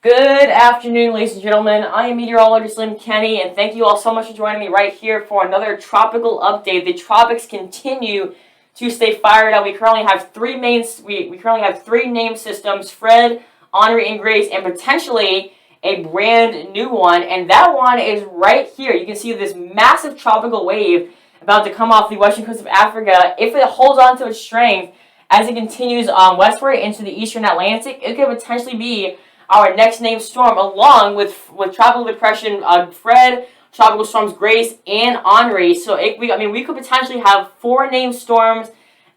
Good afternoon, ladies and gentlemen. I am meteorologist Lynn Kenny, and thank you all so much for joining me right here for another tropical update. The tropics continue to stay fired up. We currently have three named systems: Fred, Henri, and Grace, and potentially a brand new one. And that one is right here. You can see this massive tropical wave about to come off the western coast of Africa. If it holds on to its strength as it continues westward into the eastern Atlantic, it could potentially be our next named storm, along with tropical depression Fred, tropical storms Grace, and Henri. So we could potentially have four named storms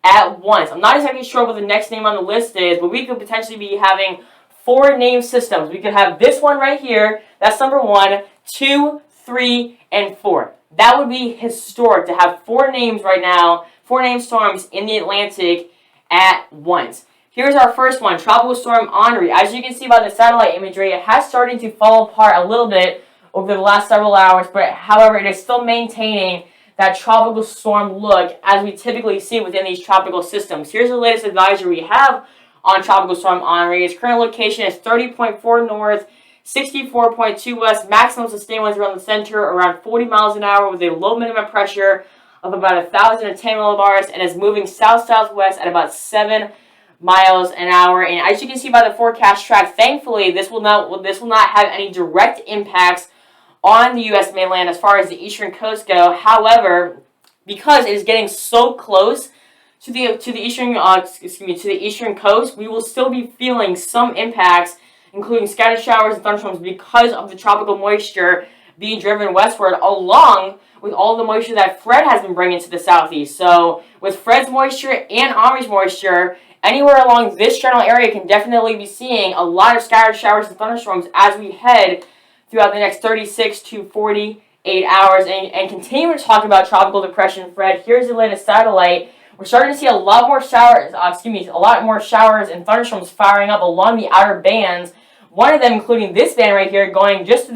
at once. I'm not exactly sure what the next name on the list is, but we could potentially be having four named systems. We could have this one right here. That's number 1, 2, 3, and 4. That would be historic to have four names right now, four named storms in the Atlantic at once. Here's our first one, Tropical Storm Henri. As you can see by the satellite imagery, it has started to fall apart a little bit over the last several hours, but however, it is still maintaining that tropical storm look as we typically see within these tropical systems. Here's the latest advisory we have on Tropical Storm Henri. Its current location is 30.4 north, 64.2 west, maximum sustained winds around the center, around 40 miles an hour with a low minimum pressure of about 1,010 millibars, and is moving south-southwest at about 7 miles an hour. And as you can see by the forecast track, thankfully this will not have any direct impacts on the U.S. mainland as far as the eastern coast go. However, because it is getting so close to the eastern coast, we will still be feeling some impacts, including scattered showers and thunderstorms, because of the tropical moisture being driven westward, along with all the moisture that Fred has been bringing to the southeast. So with Fred's moisture and Henri's moisture, anywhere along this general area can definitely be seeing a lot of scattered showers and thunderstorms as we head throughout the next 36 to 48 hours. And continuing to talk about tropical depression Fred, here's the latest satellite. We're starting to see a lot more showers and thunderstorms firing up along the outer bands. One of them, including this band right here, going just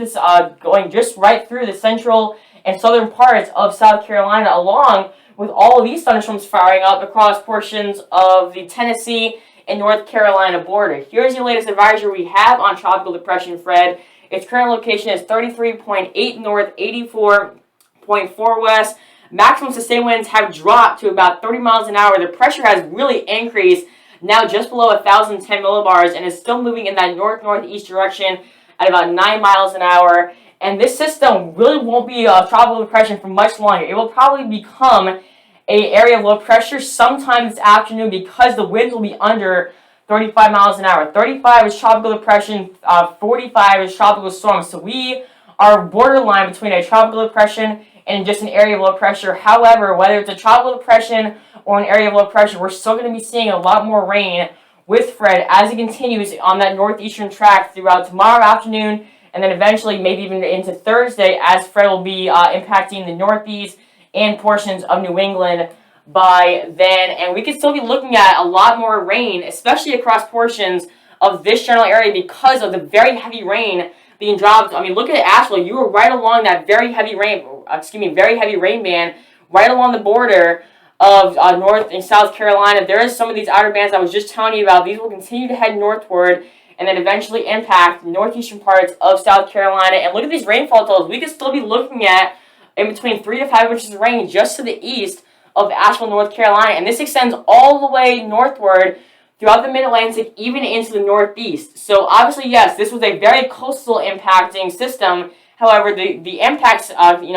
right through the central and southern parts of South Carolina, along with all of these thunderstorms firing up across portions of the Tennessee and North Carolina border. Here's the latest advisory we have on tropical depression Fred. Its current location is 33.8 north, 84.4 west. Maximum sustained winds have dropped to about 30 miles an hour. The pressure has really increased, now just below 1,010 millibars, and is still moving in that north-northeast direction at about 9 miles an hour. And this system really won't be a tropical depression for much longer. It will probably become an area of low pressure sometime this afternoon because the winds will be under 35 miles an hour. 35 is tropical depression, 45 is tropical storm. So we are borderline between a tropical depression and just an area of low pressure. However, whether it's a tropical depression or an area of low pressure, we're still going to be seeing a lot more rain with Fred as it continues on that northeastern track throughout tomorrow afternoon, and then eventually maybe even into Thursday, as Fred will be impacting the Northeast and portions of New England by then. And we could still be looking at a lot more rain, especially across portions of this general area because of the very heavy rain being dropped. I mean, look at Asheville. You were right along that very heavy rain band, right along the border of North and South Carolina. There is some of these outer bands I was just telling you about. These will continue to head northward and then eventually impact the northeastern parts of South Carolina. And look at these rainfall totals. We could still be looking at in between 3 to 5 inches of rain just to the east of Asheville, North Carolina. And this extends all the way northward throughout the mid-Atlantic, even into the northeast. So obviously, yes, this was a very coastal impacting system. However, the impacts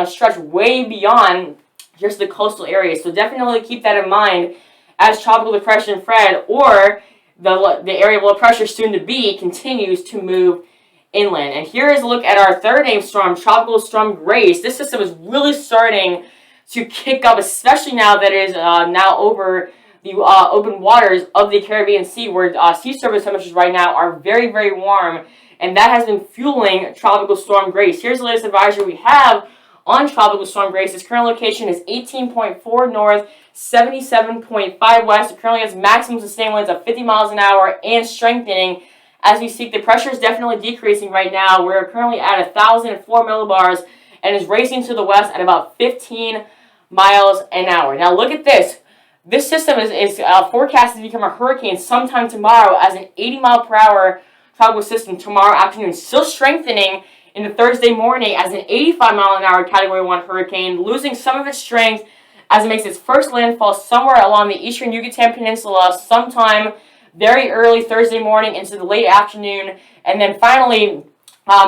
stretch way beyond just the coastal areas. So definitely keep that in mind as tropical depression Fred, or the area of low pressure soon to be, continues to move inland. And here is a look at our third named storm, Tropical Storm Grace. This system is really starting to kick up, especially now that it is now over the open waters of the Caribbean Sea, where sea surface temperatures right now are very, very warm, and that has been fueling Tropical Storm Grace. Here's the latest advisory we have on Tropical Storm Grace. Its current location is 18.4 north, 77.5 west. It currently has maximum sustained winds of 50 miles an hour and strengthening as we speak. The pressure is definitely decreasing right now. We're currently at 1,004 millibars and is racing to the west at about 15 miles an hour. Now look at this. This system is forecasted to become a hurricane sometime tomorrow as an 80 mile per hour tropical system tomorrow afternoon, still strengthening into Thursday morning as an 85-mile-an-hour Category 1 hurricane, losing some of its strength as it makes its first landfall somewhere along the eastern Yucatan Peninsula sometime very early Thursday morning into the late afternoon, and then finally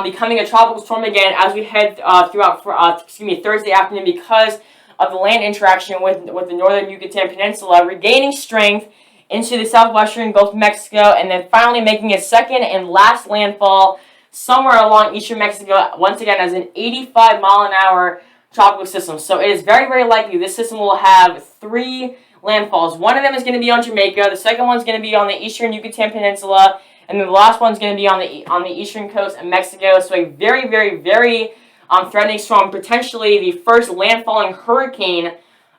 becoming a tropical storm again as we head throughout Thursday afternoon because of the land interaction with the northern Yucatan Peninsula, regaining strength into the southwestern Gulf of Mexico, and then finally making its second and last landfall somewhere along eastern Mexico, once again as an 85-mile-an-hour tropical system. So it is very, very likely this system will have 3 landfalls. One of them is going to be on Jamaica, the second one is going to be on the eastern Yucatan Peninsula, and then the last one is going to be on the eastern coast of Mexico. So a very, very, very threatening storm, potentially the first landfalling hurricane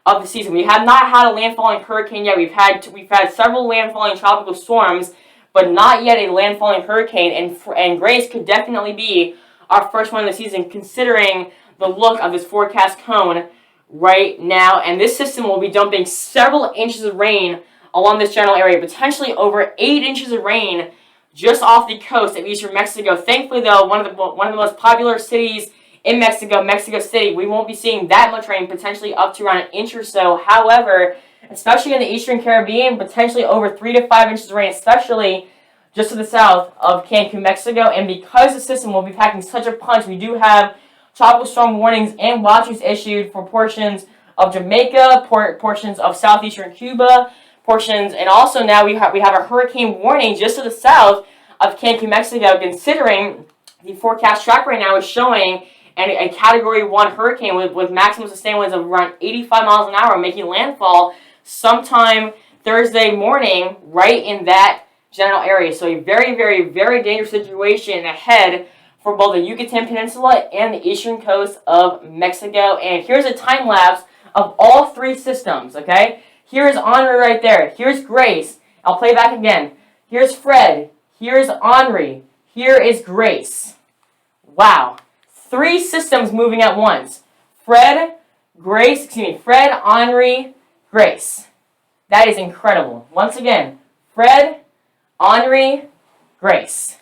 of the season. We have not had a landfalling hurricane yet. We've had several landfalling tropical storms, but not yet a landfalling hurricane. And Grace could definitely be our first one of the season, considering the look of this forecast cone right now. And this system will be dumping several inches of rain along this general area, potentially over 8 inches of rain just off the coast of eastern Mexico. Thankfully, though, one of the most popular cities in Mexico, Mexico City, we won't be seeing that much rain, potentially up to around an inch or so. However, especially in the eastern Caribbean, potentially over 3 to 5 inches of rain, especially just to the south of Cancun, Mexico. And because the system will be packing such a punch, we do have tropical storm warnings and watches issued for portions of Jamaica, portions of southeastern Cuba, portions, and also now we have a hurricane warning just to the south of Cancun, Mexico, considering the forecast track right now is showing a Category 1 hurricane with maximum sustained winds of around 85 miles an hour making landfall sometime Thursday morning right in that general area. So a very, very, very dangerous situation ahead for both the Yucatan Peninsula and the eastern coast of Mexico. And here's a time lapse of all 3 systems, okay? Here's Henri right there. Here's Grace. I'll play back again. Here's Fred. Here's Henri. Here is Grace. Wow. 3 systems moving at once. Fred, Henri, Grace. That is incredible. Once again, Fred, Henri, Grace.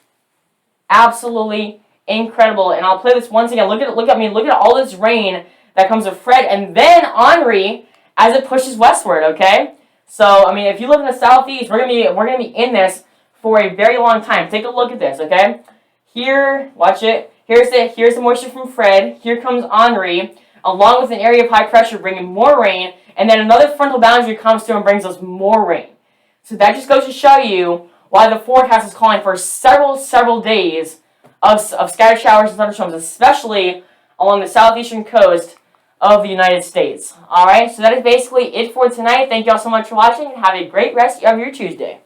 Absolutely incredible. And I'll play this once again. Look at all this rain that comes with Fred and then Henri as it pushes westward, okay? So, I mean, if you live in the southeast, we're gonna be in this for a very long time. Take a look at this, okay? Here, watch it. Here's the moisture from Fred. Here comes Henri, along with an area of high pressure bringing more rain, and then another frontal boundary comes through and brings us more rain. So that just goes to show you why the forecast is calling for several days of scattered showers and thunderstorms, especially along the southeastern coast of the United States. Alright, so that is basically it for tonight. Thank you all so much for watching, and have a great rest of your Tuesday.